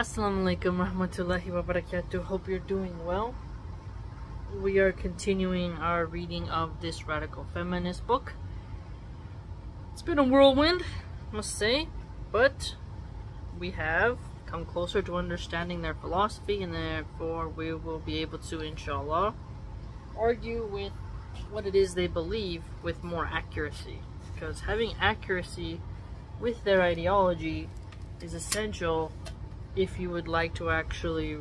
Assalamu alaikum warahmatullahi wabarakatuh. Hope you're doing well. We are continuing our reading of this radical feminist book. It's been a whirlwind, I must say, but we have come closer to understanding their philosophy, and therefore we will be able to, inshallah, argue with what it is they believe with more accuracy. Because having accuracy with their ideology is essential if you would like to actually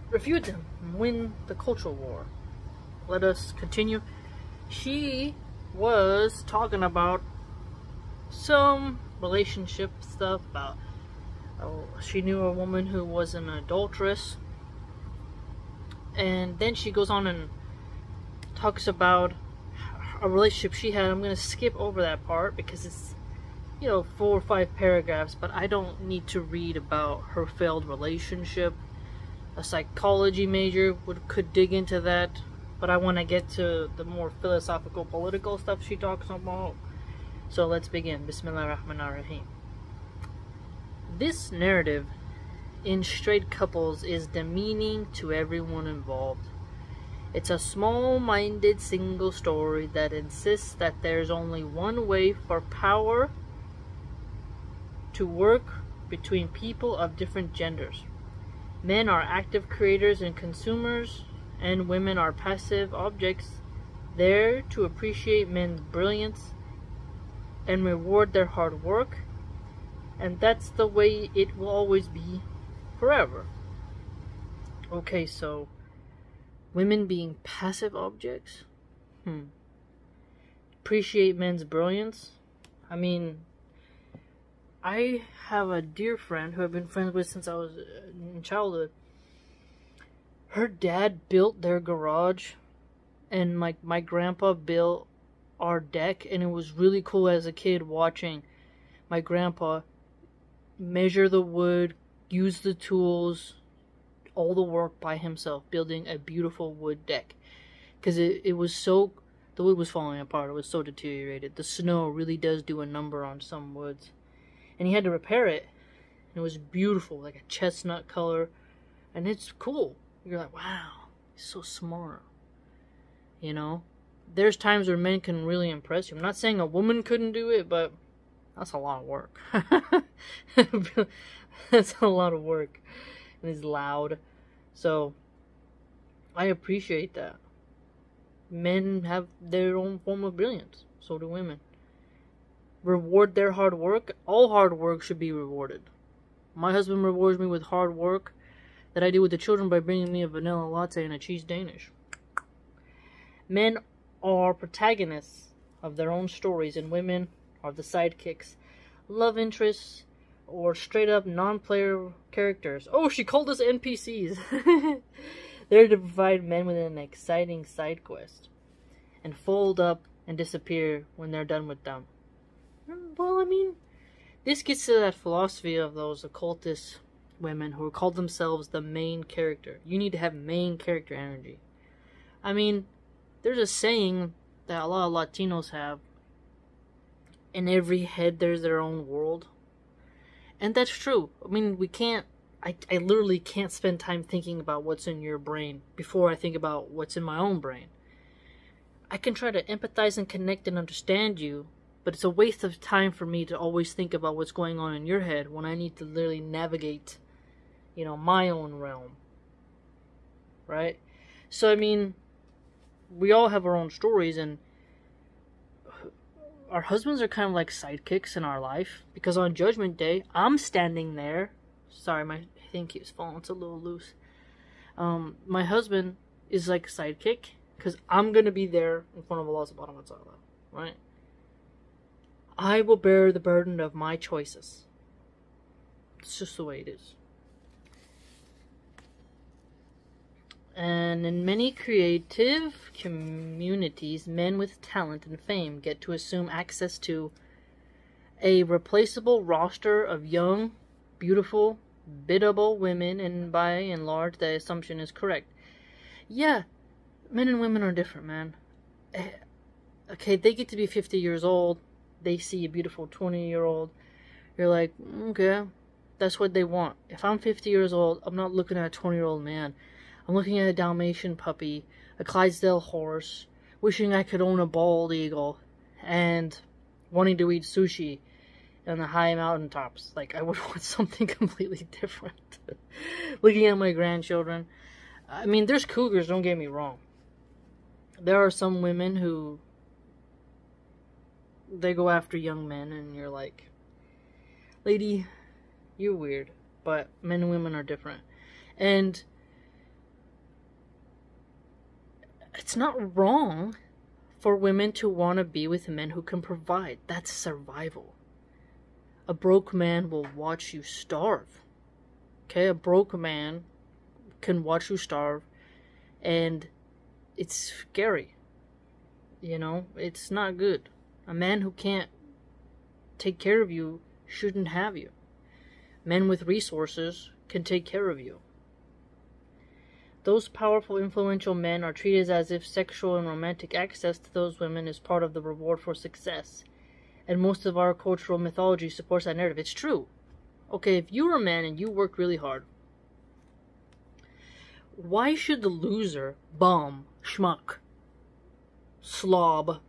refute them and win the cultural war. Let us continue. She was talking about some relationship stuff about she knew a woman who was an adulteress, and then she goes on and talks about a relationship she had. I'm going to skip over that part because it's 4 or 5 paragraphs, but I don't need to read about her failed relationship. A psychology major could dig into that, but I want to get to the more philosophical, political stuff she talks about. So let's begin. Bismillahirrahmanirrahim. This narrative in straight couples is demeaning to everyone involved. It's a small-minded single story that insists that there's only one way for power to work between people of different genders. Men are active creators and consumers, and women are passive objects there to appreciate men's brilliance and reward their hard work, and that's the way it will always be forever. Okay, so women being passive objects? Appreciate men's brilliance? I mean, I have a dear friend who I've been friends with since I was in childhood. Her dad built their garage, and my grandpa built our deck, and it was really cool as a kid watching my grandpa measure the wood, use the tools, all the work by himself, building a beautiful wood deck. Because it was so, the wood was falling apart, it was so deteriorated. The snow really does do a number on some woods. And he had to repair it, and it was beautiful, like a chestnut color, and it's cool. You're like, wow, he's so smart. There's times where men can really impress you. I'm not saying a woman couldn't do it, but that's a lot of work. That's a lot of work, and it's loud. So I appreciate that. Men have their own form of brilliance, so do women. Reward their hard work. All hard work should be rewarded. My husband rewards me with hard work that I do with the children by bringing me a vanilla latte and a cheese Danish. Men are protagonists of their own stories, and women are the sidekicks, love interests, or straight up non-player characters. Oh, she called us NPCs. They're to provide men with an exciting side quest and fold up and disappear when they're done with them. Well, I mean, this gets to that philosophy of those occultist women who call themselves the main character. You need to have main character energy. I mean, there's a saying that a lot of Latinos have: in every head there's their own world. And that's true. I mean, I literally can't spend time thinking about what's in your brain before I think about what's in my own brain. I can try to empathize and connect and understand you, but it's a waste of time for me to always think about what's going on in your head when I need to literally navigate, my own realm. Right? So, I mean, we all have our own stories, and our husbands are kind of like sidekicks in our life, because on Judgment Day, I'm standing there. Sorry, my thing keeps falling. It's a little loose. My husband is like a sidekick, because I'm going to be there in front of Allah subhanahu wa ta'ala. Right? I will bear the burden of my choices. It's just the way it is. And in many creative communities, men with talent and fame get to assume access to a replaceable roster of young, beautiful, biddable women, and by and large, the assumption is correct. Yeah, men and women are different, man. Okay, they get to be 50 years old. They see a beautiful 20-year-old. You're like, okay, That's what they want. If I'm 50 years old, I'm not looking at a 20-year-old man. I'm looking at a Dalmatian puppy, a Clydesdale horse, wishing I could own a bald eagle, and wanting to eat sushi on the high mountaintops. Like, I would want something completely different. Looking at my grandchildren. I mean, there's cougars, don't get me wrong. There are some women who, they go after young men, and you're like, lady, you're weird. But men and women are different. And it's not wrong for women to want to be with men who can provide. That's survival. A broke man will watch you starve. Okay? A broke man can watch you starve, and it's scary. You know? It's not good. A man who can't take care of you shouldn't have you. Men with resources can take care of you. Those powerful, influential men are treated as if sexual and romantic access to those women is part of the reward for success. And most of our cultural mythology supports that narrative. It's true. Okay, if you were a man and you worked really hard, why should the loser, bum, schmuck, slob,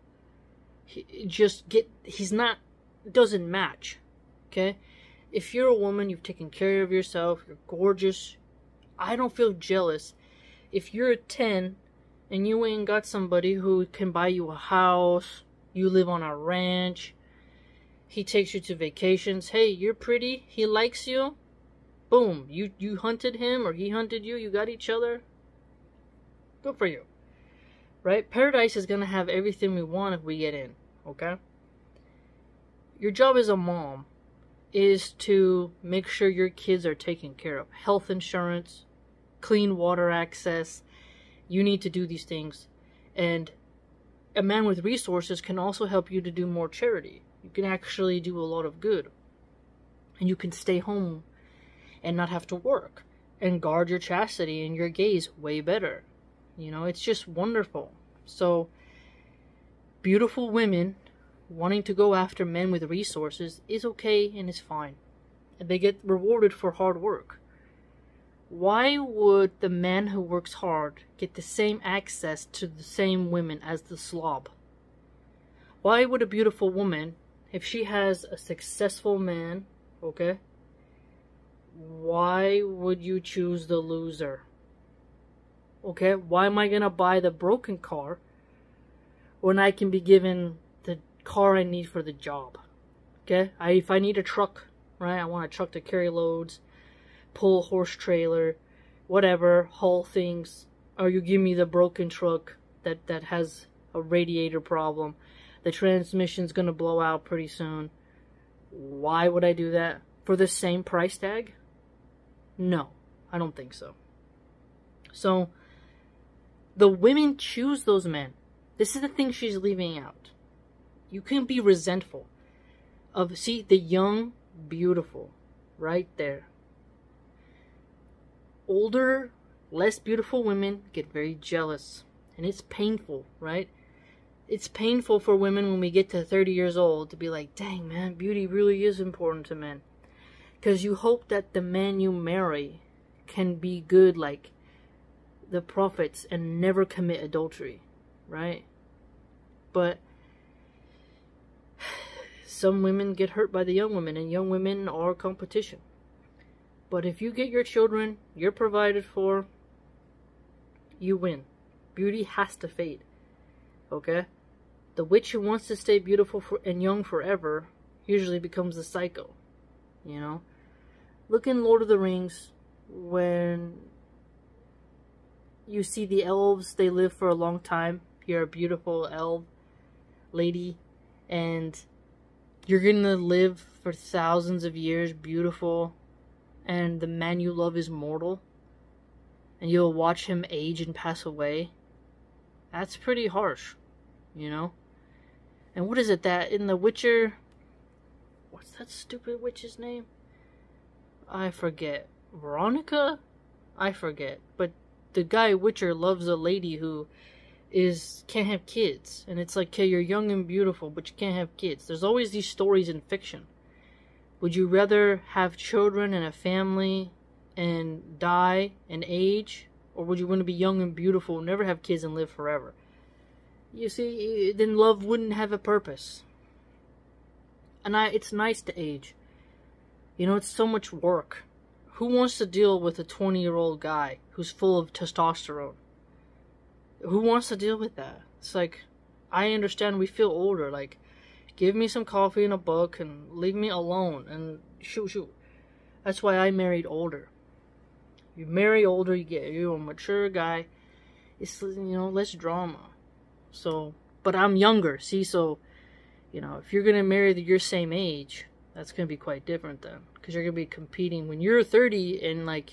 doesn't match, okay? If you're a woman, you've taken care of yourself, you're gorgeous, I don't feel jealous. If you're a 10 and you ain't got somebody who can buy you a house, you live on a ranch, he takes you to vacations, hey, you're pretty, he likes you, boom, you hunted him or he hunted you, you got each other, good for you, right? Paradise is gonna have everything we want if we get in, okay? Your job as a mom is to make sure your kids are taken care of. Health insurance, clean water access, you need to do these things. And a man with resources can also help you to do more charity. You can actually do a lot of good. And you can stay home and not have to work. And guard your chastity and your gaze way better. You know, it's just wonderful. So, beautiful women wanting to go after men with resources is okay and is fine. And they get rewarded for hard work. Why would the man who works hard get the same access to the same women as the slob? Why would a beautiful woman, if she has a successful man, okay, why would you choose the loser? Okay, why am I gonna buy the broken car when I can be given the car I need for the job? Okay, if I need a truck, right, I want a truck to carry loads, pull a horse trailer, whatever, haul things, or you give me the broken truck that has a radiator problem, the transmission's gonna blow out pretty soon. Why would I do that? For the same price tag? No, I don't think so. So, the women choose those men. This is the thing she's leaving out. You can be resentful of, see, the young, beautiful, right there. Older, less beautiful women get very jealous. And it's painful, right? It's painful for women when we get to 30 years old to be like, dang, man, beauty really is important to men. Because you hope that the man you marry can be good like the prophets and never commit adultery, right? But some women get hurt by the young women, and young women are competition. But if you get your children, you're provided for, you win. Beauty has to fade, okay? The witch who wants to stay beautiful and young forever usually becomes the psycho, you know? Look in Lord of the Rings, when you see the elves, they live for a long time. You're a beautiful elf lady, and you're gonna live for thousands of years, beautiful, and the man you love is mortal, and you'll watch him age and pass away. That's pretty harsh, you know? And what is it that in The Witcher, what's that stupid witch's name? I forget. Veronica? I forget. But the guy Witcher loves a lady who can't have kids. And it's like, okay, you're young and beautiful, but you can't have kids. There's always these stories in fiction Would you rather have children and a family and die and age? Or would you want to be young and beautiful, never have kids and live forever? You see, then love wouldn't have a purpose. And it's nice to age. You know, it's so much work. Who wants to deal with a 20-year-old guy who's full of testosterone? Who wants to deal with that? It's like, I understand we feel older. Like, give me some coffee and a book and leave me alone. And shoot. That's why I married older. You marry older, you're a mature guy. It's, you know, less drama. So, but I'm younger, see, so, you know, if you're going to marry your same age, that's going to be quite different then. Because you're going to be competing when you're 30 and, like,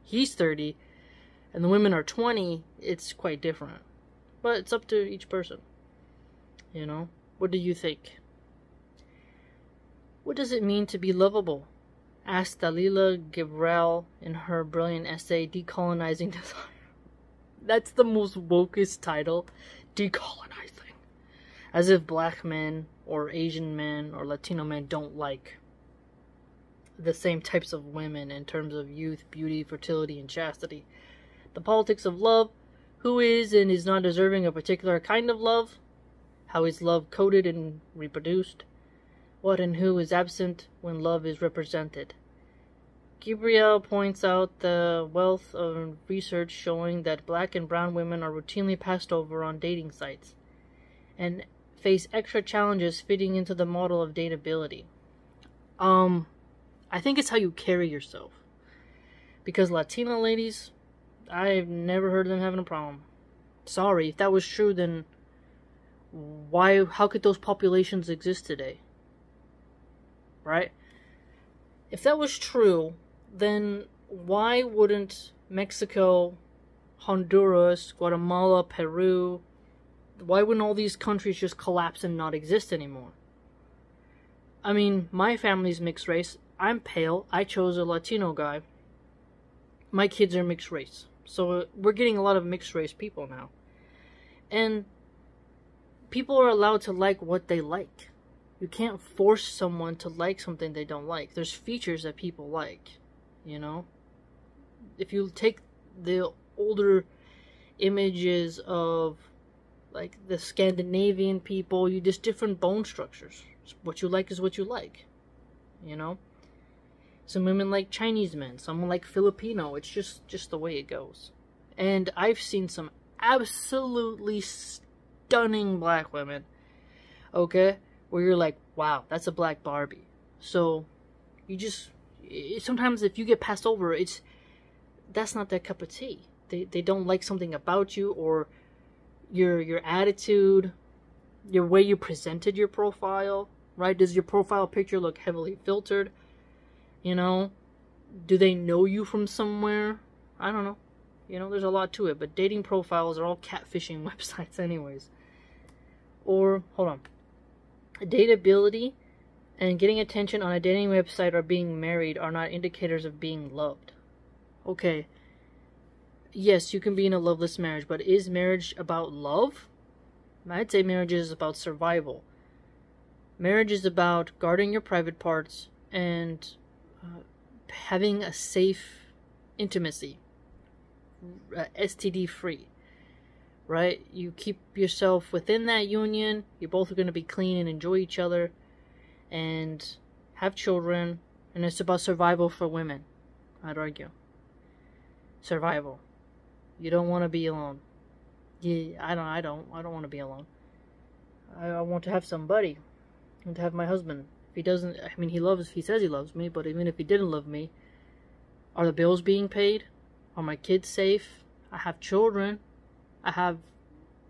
he's 30, and the women are 20, it's quite different. But it's up to each person. You know? What do you think? What does it mean to be lovable? Asked Dalila Gibrel in her brilliant essay, Decolonizing Desire. That's the most wokest title. Decolonizing. As if black men or Asian men or Latino men don't like the same types of women in terms of youth, beauty, fertility, and chastity. The politics of love. Who is and is not deserving a particular kind of love? How is love coded and reproduced? What and who is absent when love is represented? Gabriel points out the wealth of research showing that black and brown women are routinely passed over on dating sites and face extra challenges fitting into the model of dateability. I think it's how you carry yourself. Because Latina ladies, I've never heard of them having a problem. Sorry, if that was true, then how could those populations exist today? Right? If that was true, then why wouldn't Mexico, Honduras, Guatemala, Peru, why wouldn't all these countries just collapse and not exist anymore? I mean, my family's mixed race. I'm pale. I chose a Latino guy. My kids are mixed race. So we're getting a lot of mixed race people now. And people are allowed to like what they like. You can't force someone to like something they don't like. There's features that people like, you know? If you take the older images of, like, the Scandinavian people, you just different bone structures. What you like is what you like, you know? Some women like Chinese men, some like Filipino. It's just the way it goes. And I've seen some absolutely stunning black women, okay? Where you're like, wow, that's a black Barbie. So, sometimes if you get passed over, that's not their cup of tea. They don't like something about you, or your attitude, your way you presented your profile, right? Does your profile picture look heavily filtered? You know? Do they know you from somewhere? I don't know. You know, there's a lot to it, but dating profiles are all catfishing websites anyways. Or, hold on. Dateability and getting attention on a dating website or being married are not indicators of being loved. Okay. Yes, you can be in a loveless marriage, but is marriage about love? I'd say marriage is about survival. Marriage is about guarding your private parts and having a safe intimacy. STD free. Right? You keep yourself within that union. You're both going to be clean and enjoy each other and have children. And it's about survival for women, I'd argue. Survival. You don't want to be alone. Yeah, I don't want to be alone. I want to have somebody. I want to have my husband. If he doesn't, I mean, he says he loves me, but even if he didn't love me, are the bills being paid? Are my kids safe? I have children. I have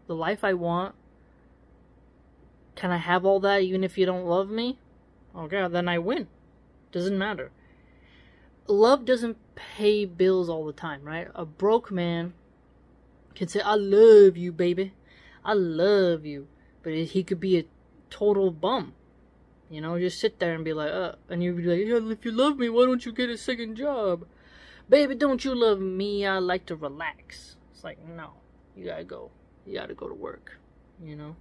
the life I want. Can I have all that even if you don't love me? Okay, then I win. Doesn't matter. Love doesn't pay bills all the time, right? A broke man can say, I love you, baby. I love you. But he could be a total bum. You know, just sit there and be like, and you'd be like, yeah, if you love me, why don't you get a second job? Baby, don't you love me? I like to relax. It's like, no. You gotta go. You gotta go to work. You know?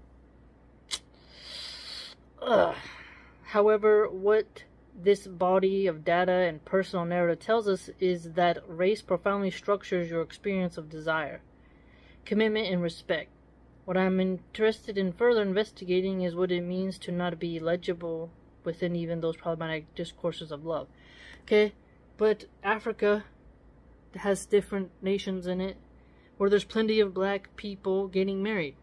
However, what this body of data and personal narrative tells us is that race profoundly structures your experience of desire, commitment, and respect. What I'm interested in further investigating is what it means to not be legible within even those problematic discourses of love. Okay, but Africa has different nations in it where there's plenty of black people getting married.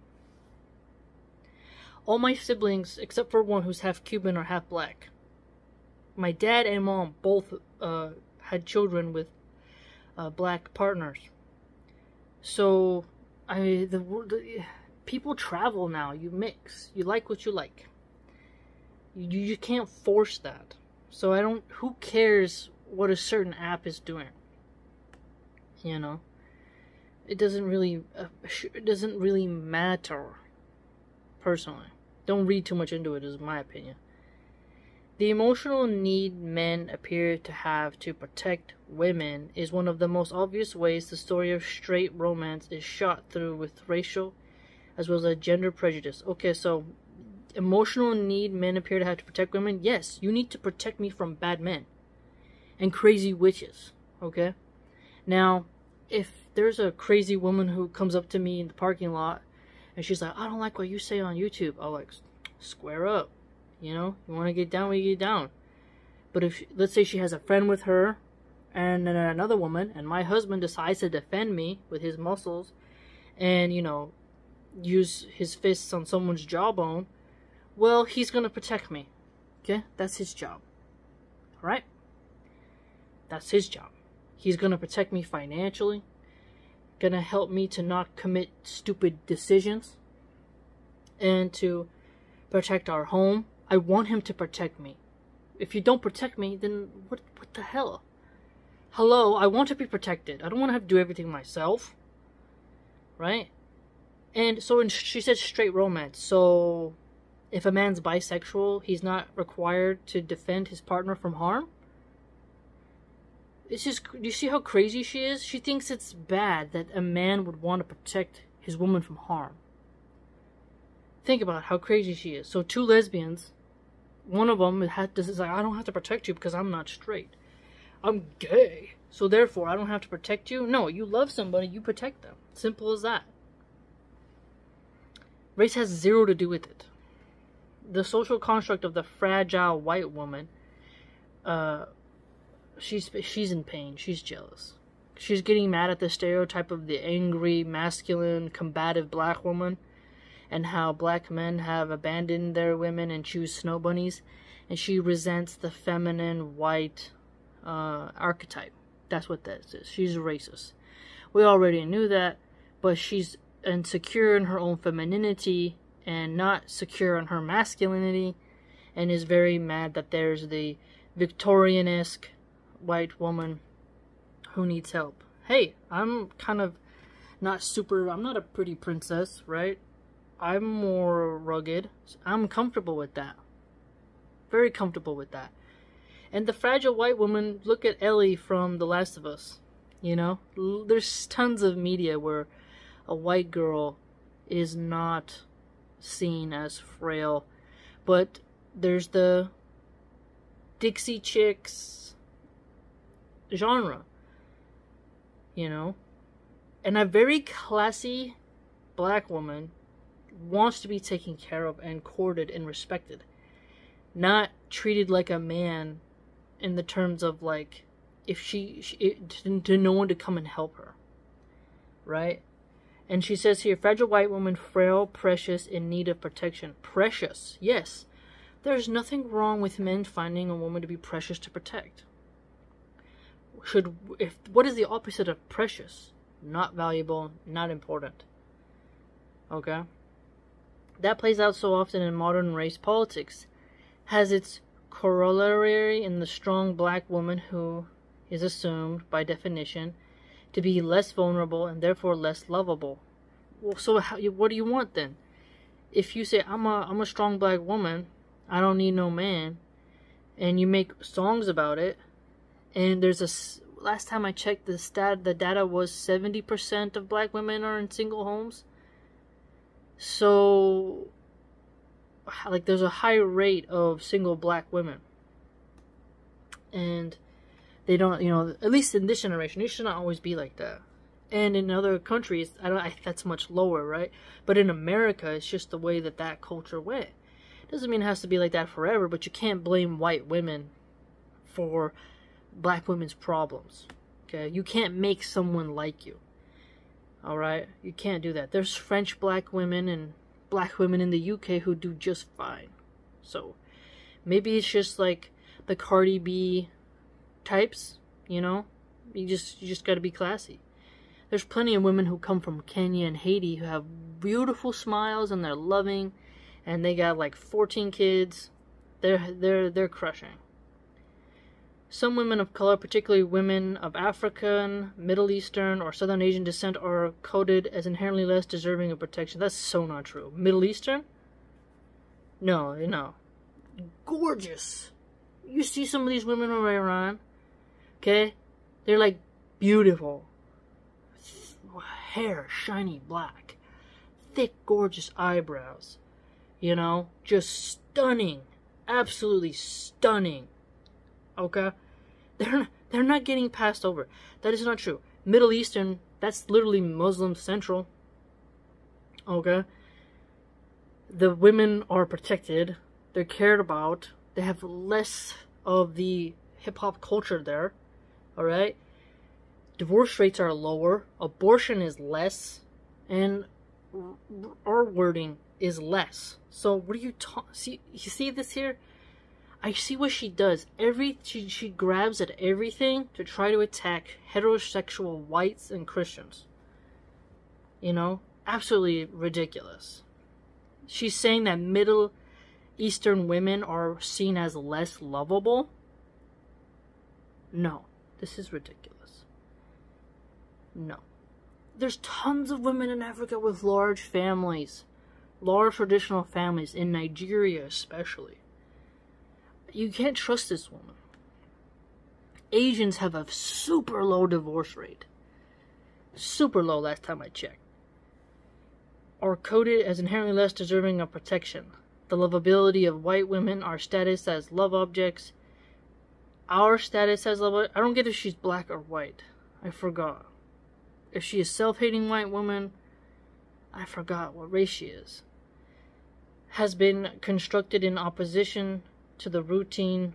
All my siblings, except for one who's half Cuban or half black, my dad and mom both had children with black partners. So, people travel now. You mix. You like what you like. You can't force that. So who cares what a certain app is doing? You know? It doesn't really matter, personally. Don't read too much into it, is my opinion. The emotional need men appear to have to protect women is one of the most obvious ways the story of straight romance is shot through with racial as well as a gender prejudice. Okay, so emotional need men appear to have to protect women. Yes, you need to protect me from bad men and crazy witches. Okay? Now, if there's a crazy woman who comes up to me in the parking lot and she's like, I don't like what you say on YouTube, I'll like, square up. You know, you want to get down, we get down. But if, let's say she has a friend with her, and then another woman, and my husband decides to defend me with his muscles, and, you know, use his fists on someone's jawbone, well, he's going to protect me. Okay? That's his job. Alright? That's his job. He's going to protect me financially, going to help me to not commit stupid decisions, and to protect our home. I want him to protect me. If you don't protect me, then what the hell? Hello, I want to be protected. I don't want to have to do everything myself. Right? And so she said straight romance. So if a man's bisexual, he's not required to defend his partner from harm? It's just, you see how crazy she is? She thinks it's bad that a man would want to protect his woman from harm. Think about how crazy she is. So two lesbians, one of them is like, I don't have to protect you because I'm not straight. I'm gay. So therefore, I don't have to protect you. No, you love somebody, you protect them. Simple as that. Race has zero to do with it. The social construct of the fragile white woman, she's in pain. She's jealous. She's getting mad at the stereotype of the angry, masculine, combative black woman, and how black men have abandoned their women and choose snow bunnies, and she resents the feminine white archetype. That's what that is. She's racist. We already knew that, but she's insecure in her own femininity and not secure in her masculinity, and is very mad that there's the Victorian-esque white woman who needs help. Hey, I'm kind of I'm not a pretty princess, right? I'm more rugged. I'm comfortable with that. Very comfortable with that. And the fragile white woman, look at Ellie from The Last of Us. You know? There's tons of media where a white girl is not seen as frail. But there's the Dixie Chicks genre. You know? And a very classy black woman wants to be taken care of and courted and respected, not treated like a man in the terms of like if to no one to come and help her, right? And she says here, fragile white woman, frail, precious, in need of protection. Precious, yes. There's nothing wrong with men finding a woman to be precious to protect. What is the opposite of precious? Not valuable, not important. Okay? That plays out so often in modern race politics, has its corollary in the strong black woman who is assumed, by definition, to be less vulnerable and therefore less lovable. Well, so what do you want then? If you say, I'm a strong black woman, I don't need no man, and you make songs about it, and last time I checked the data was 70% of black women are in single homes. So, like, there's a high rate of single black women. And they don't, at least in this generation, it should not always be like that. And in other countries, that's much lower, right? But in America, it's just the way that culture went. Doesn't mean it has to be like that forever, but you can't blame white women for black women's problems. Okay? You can't make someone like you. Alright? You can't do that. There's French black women and black women in the UK who do just fine. So, maybe it's just like the Cardi B types, You just gotta be classy. There's plenty of women who come from Kenya and Haiti who have beautiful smiles and they're loving, and they got like 14 kids. They're crushing. Some women of color, particularly women of African, Middle Eastern, or Southern Asian descent, are coded as inherently less deserving of protection. That's so not true. Middle Eastern? No. Gorgeous. You see some of these women from Iran, okay? They're like beautiful. Hair, shiny black. Thick, gorgeous eyebrows. Just stunning. Absolutely stunning. Okay? They're not getting passed over. That is not true. Middle Eastern, that's literally Muslim Central. Okay? The women are protected. They're cared about. They have less of the hip-hop culture there. Alright? Divorce rates are lower. Abortion is less. And our wording is less. So what are you talking? You see this here? I see what she does. She grabs at everything to try to attack heterosexual whites and Christians. Absolutely ridiculous. She's saying that Middle Eastern women are seen as less lovable. No, this is ridiculous. No. There's tons of women in Africa with large families. Large traditional families, in Nigeria especially. You can't trust this woman. Asians have a super low divorce rate. Super low last time I checked. Are coded as inherently less deserving of protection. The lovability of white women, our status as love objects. Our status as love objects. I don't get if she's black or white. I forgot. If she is self-hating white woman, I forgot what race she is. Has been constructed in opposition to the routine.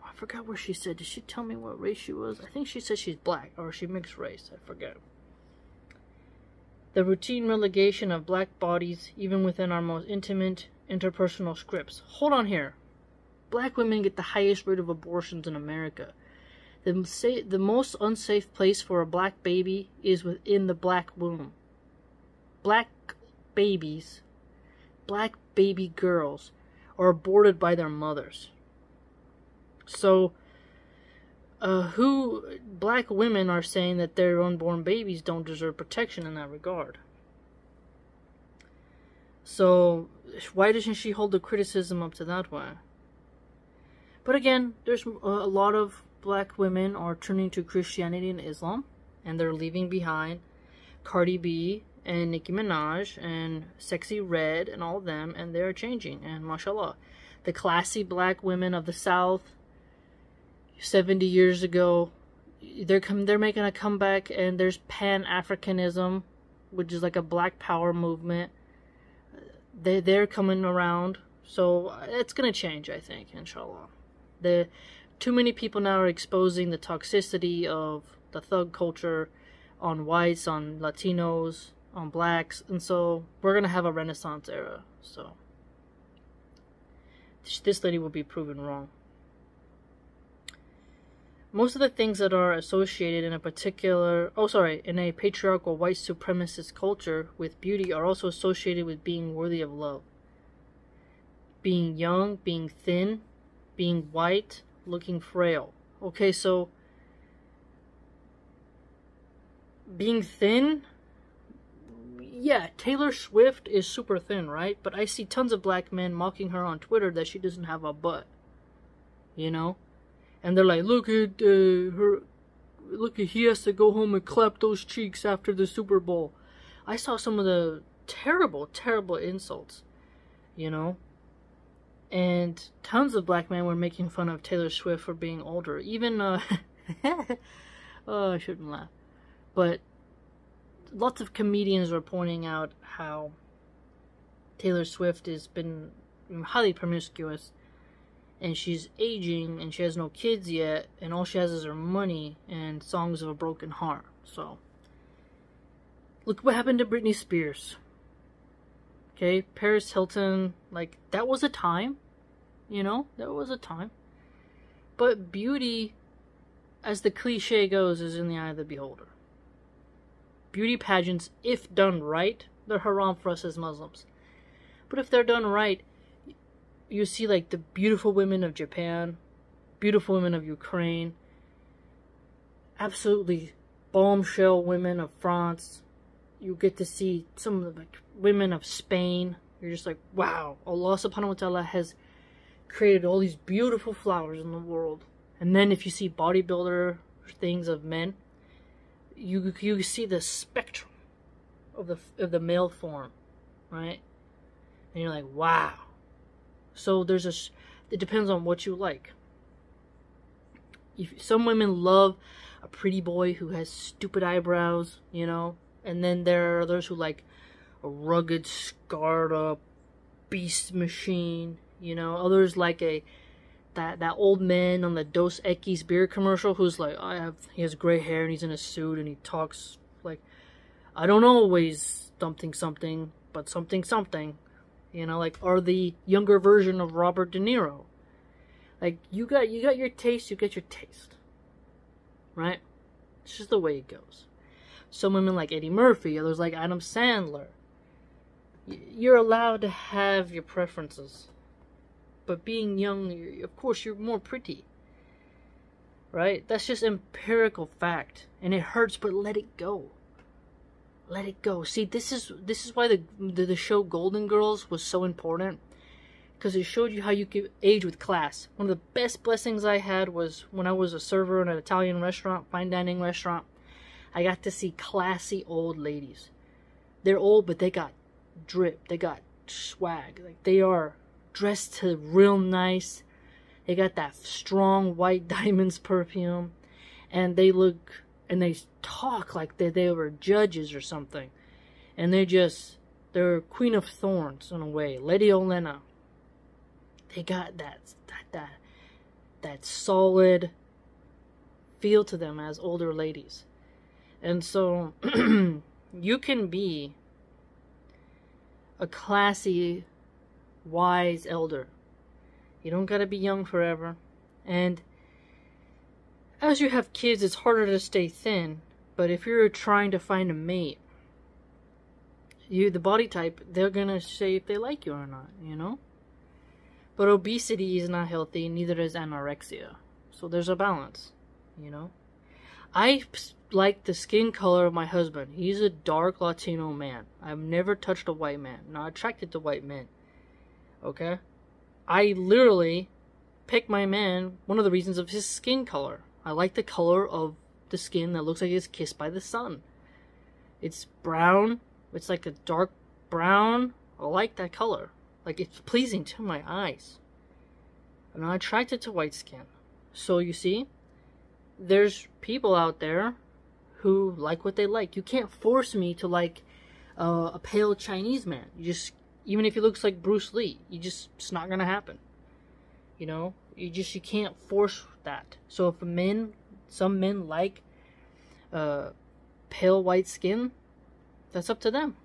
I forgot where she said. Did she tell me what race she was? I think she said she's black, or she mixed race. I forget. The routine relegation of black bodies, even within our most intimate interpersonal scripts. Hold on here. Black women get the highest rate of abortions in America. The most unsafe place for a black baby is within the black womb. Black babies, black baby girls, are aborted by their mothers. So, black women are saying that their unborn babies don't deserve protection in that regard. So, why doesn't she hold the criticism up to that way? But again, there's a lot of black women are turning to Christianity and Islam, and they're leaving behind Cardi B and Nicki Minaj and Sexy Red and all of them, and they're changing, and mashallah. The classy black women of the South 70 years ago, they're making a comeback, and there's Pan-Africanism, which is like a black power movement. They're coming around, so it's gonna change, I think, inshallah. Too many people now are exposing the toxicity of the thug culture on whites, on Latinos, on blacks, and so we're gonna have a Renaissance era. So this lady will be proven wrong. Most of the things that are associated in a patriarchal white supremacist culture with beauty are also associated with being worthy of love. Being young, being thin, being white, looking frail. Okay, so being thin, yeah, Taylor Swift is super thin, right? But I see tons of black men mocking her on Twitter that she doesn't have a butt. And they're like, look at her, look at, he has to go home and clap those cheeks after the Super Bowl. I saw some of the terrible, terrible insults, And tons of black men were making fun of Taylor Swift for being older. Even, oh, I shouldn't laugh. But lots of comedians were pointing out how Taylor Swift has been highly promiscuous, and she's aging, and she has no kids yet, and all she has is her money and songs of a broken heart. So, look what happened to Britney Spears. Okay, Paris Hilton, like, that was a time, you know, that was a time. But beauty, as the cliche goes, is in the eye of the beholder. Beauty pageants, if done right, they're haram for us as Muslims. But if they're done right, you see, like, the beautiful women of Japan, beautiful women of Ukraine, absolutely bombshell women of France. You get to see some of the women of Spain. You're just like, wow, Allah subhanahu wa ta'ala has created all these beautiful flowers in the world. And then if you see bodybuilder things of men, you see the spectrum of the male form, right? And you're like, wow. So it depends on what you like. Some women love a pretty boy who has stupid eyebrows, you know, and then there are others who like a rugged, scarred up beast machine, you know. Others like that old man on the Dos Equis beer commercial who's like, he has gray hair and he's in a suit and he talks like, I don't always something, but something, you know, like, or the younger version of Robert De Niro. Like, you got your taste, you get your taste, right? It's just the way it goes. Some women like Eddie Murphy, others like Adam Sandler. You're allowed to have your preferences. But being young, of course, you're more pretty. Right? That's just empirical fact. And it hurts, but let it go. Let it go. See, this is why the show Golden Girls was so important. Because it showed you how you could age with class. One of the best blessings I had was when I was a server in an Italian restaurant, fine dining restaurant. I got to see classy old ladies. They're old, but they got drip. They got swag. Like, they are dressed to real nice. They got that strong white diamonds perfume. And they look, and they talk like they were judges or something. And they're Queen of Thorns in a way. Lady Olenna. They got that solid feel to them as older ladies. And so, you can be a classy, wise elder. You don't gotta be young forever. And as you have kids, it's harder to stay thin. But if you're trying to find a mate, the body type, they're gonna say if they like you or not, you know? But obesity is not healthy, neither is anorexia. So there's a balance, you know? I like the skin color of my husband. He's a dark Latino man. I've never touched a white man. Not attracted to white men. Okay? I literally pick my man, one of the reasons of his skin color. I like the color of the skin that looks like it's kissed by the sun. It's brown. It's like a dark brown. I like that color. Like, it's pleasing to my eyes. I'm not attracted to white skin. So, you see, there's people out there who like what they like. You can't force me to like a pale Chinese man. Even if he looks like Bruce Lee, it's not gonna happen. You know, you can't force that. So if some men like pale white skin, that's up to them.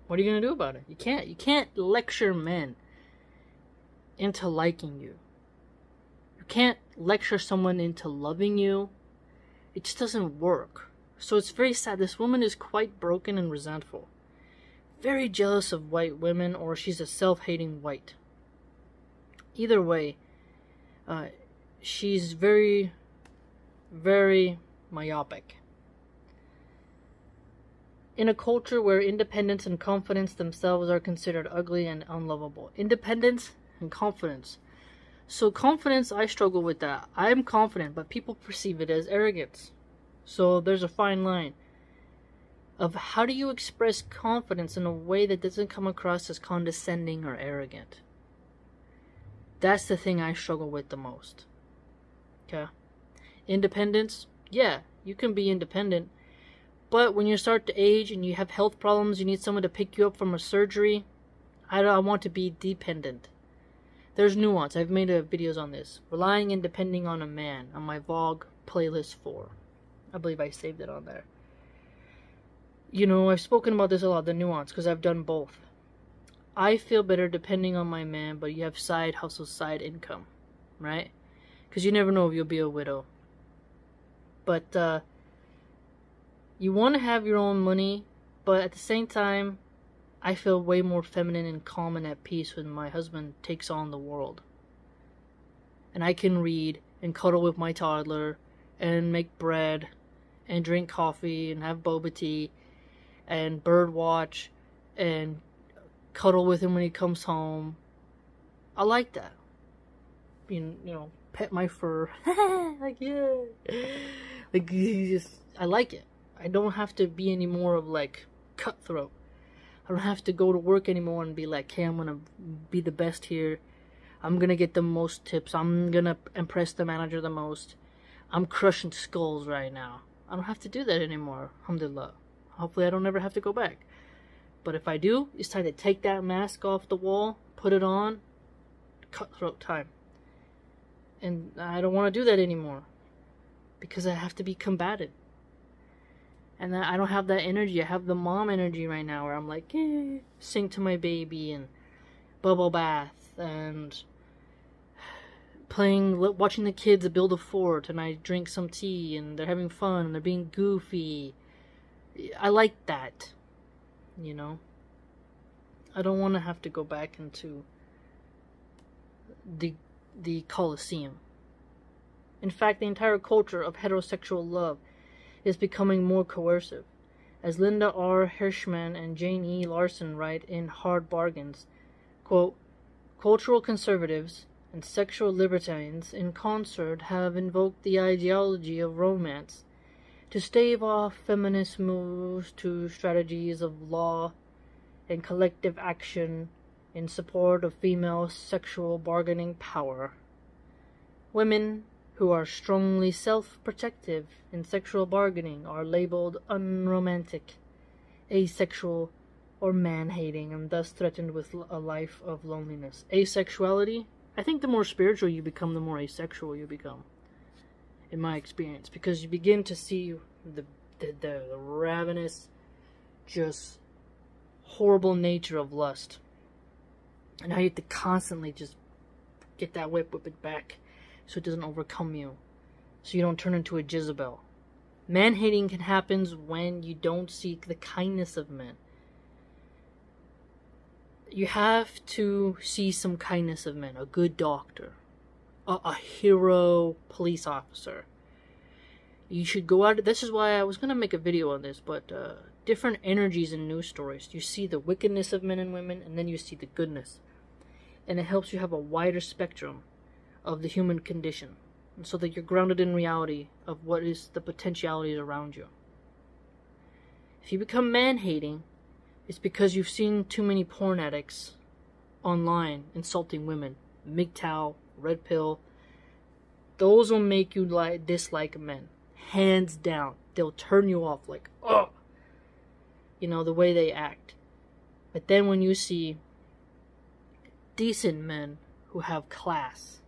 What are you gonna do about it? You can't lecture men into liking you. You can't lecture someone into loving you. It just doesn't work. So it's very sad. This woman is quite broken and resentful. Very jealous of white women, or she's a self-hating white. Either way, she's very, very myopic. In a culture where independence and confidence themselves are considered ugly and unlovable. Independence and confidence. So confidence, I struggle with that. I'm confident, but people perceive it as arrogance. So there's a fine line of how do you express confidence in a way that doesn't come across as condescending or arrogant. That's the thing I struggle with the most. Okay? Independence, yeah, you can be independent. But when you start to age and you have health problems, you need someone to pick you up from a surgery, I want to be dependent. There's nuance. I've made videos on this. Relying and depending on a man on my Vlog playlist 4. I believe I saved it on there. You know, I've spoken about this a lot, the nuance, because I've done both. I feel better depending on my man, but you have side hustle, side income, right? Because you never know if you'll be a widow. But you want to have your own money, but at the same time, I feel way more feminine and calm and at peace when my husband takes on the world. And I can read and cuddle with my toddler and make bread and drink coffee and have boba tea and bird watch and cuddle with him when he comes home. I like that. You know, pet my fur. Like, yeah. Like, I like it. I don't have to be any more of like cutthroat. I don't have to go to work anymore and be like, hey, I'm gonna be the best here. I'm gonna get the most tips. I'm gonna impress the manager the most. I'm crushing skulls right now. I don't have to do that anymore. Alhamdulillah. Hopefully I don't ever have to go back. But if I do, it's time to take that mask off the wall, put it on, cutthroat time. And I don't want to do that anymore. Because I have to be combative. And I don't have that energy. I have the mom energy right now where I'm like, sing to my baby and bubble bath and watching the kids build a fort, and I drink some tea and they're having fun and they're being goofy. I like that, you know. I don't want to have to go back into the Colosseum. In fact, the entire culture of heterosexual love is becoming more coercive. As Linda R. Hirschman and Jane E. Larson write in Hard Bargains, quote, cultural conservatives and sexual libertines in concert have invoked the ideology of romance to stave off feminist moves to strategies of law and collective action in support of female sexual bargaining power. Women who are strongly self-protective in sexual bargaining are labeled unromantic, asexual, or man-hating, and thus threatened with a life of loneliness. Asexuality? I think the more spiritual you become, the more asexual you become, in my experience, because you begin to see the ravenous, just horrible nature of lust, and how you have to constantly just get that whip it back, so it doesn't overcome you, so you don't turn into a Jezebel. Man-hating can happen when you don't seek the kindness of men. You have to see some kindness of men. A good doctor, a hero police officer. You should go out. This is why I was going to make a video on this, but different energies in news stories. You see the wickedness of men and women, and then you see the goodness. And it helps you have a wider spectrum of the human condition, and so that you're grounded in reality of what is the potentialities around you. If you become man-hating, it's because you've seen too many porn addicts online insulting women. MGTOW, Red Pill. Those will make you dislike men. Hands down. They'll turn you off like, oh! You know, the way they act. But then when you see decent men who have class,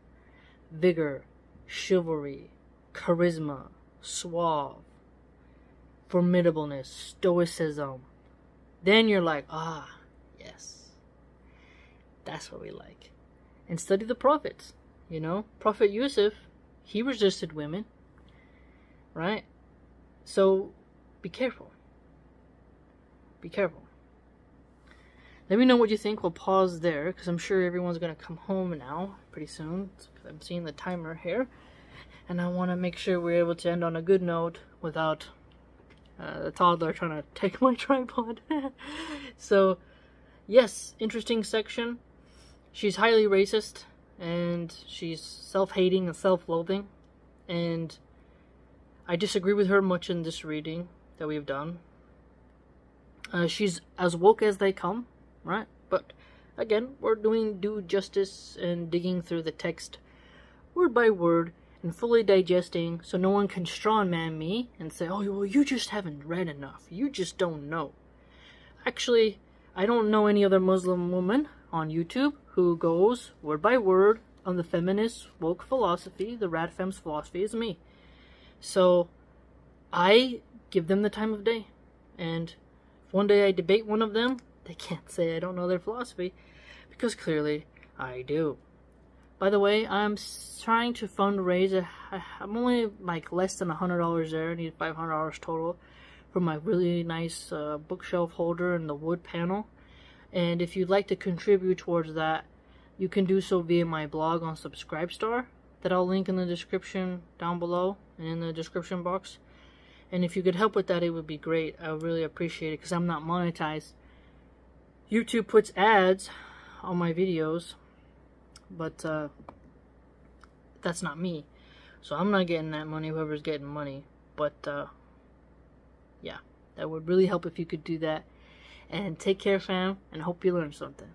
vigor, chivalry, charisma, suave, formidableness, stoicism, then you're like, yes, that's what we like. And study the prophets, you know. Prophet Yusuf, he resisted women, right? So, be careful. Be careful. Let me know what you think. We'll pause there, because I'm sure everyone's going to come home now pretty soon. I'm seeing the timer here. And I want to make sure we're able to end on a good note without the toddler trying to take my tripod. So, yes, interesting section. She's highly racist, and she's self-hating and self-loathing. And I disagree with her much in this reading that we've done. She's as woke as they come. Right? But Again, we're doing due justice and digging through the text word by word and fully digesting, so no one can strawman me and say, oh, well, you just haven't read enough. You just don't know. Actually, I don't know any other Muslim woman on YouTube who goes word by word on the feminist woke philosophy, the Rad Fem's philosophy, is me. So I give them the time of day. And if one day I debate one of them, they can't say I don't know their philosophy, because clearly I do. By the way, I'm trying to fundraise. I'm only like less than $100 there. I need $500 total for my really nice bookshelf holder and the wood panel. And if you'd like to contribute towards that, you can do so via my blog on Subscribestar that I'll link in the description down below and in the description box. And if you could help with that, it would be great. I would really appreciate it because I'm not monetized. YouTube puts ads on my videos, but that's not me. So I'm not getting that money, whoever's getting money. But yeah, that would really help if you could do that. And take care, fam, and hope you learned something.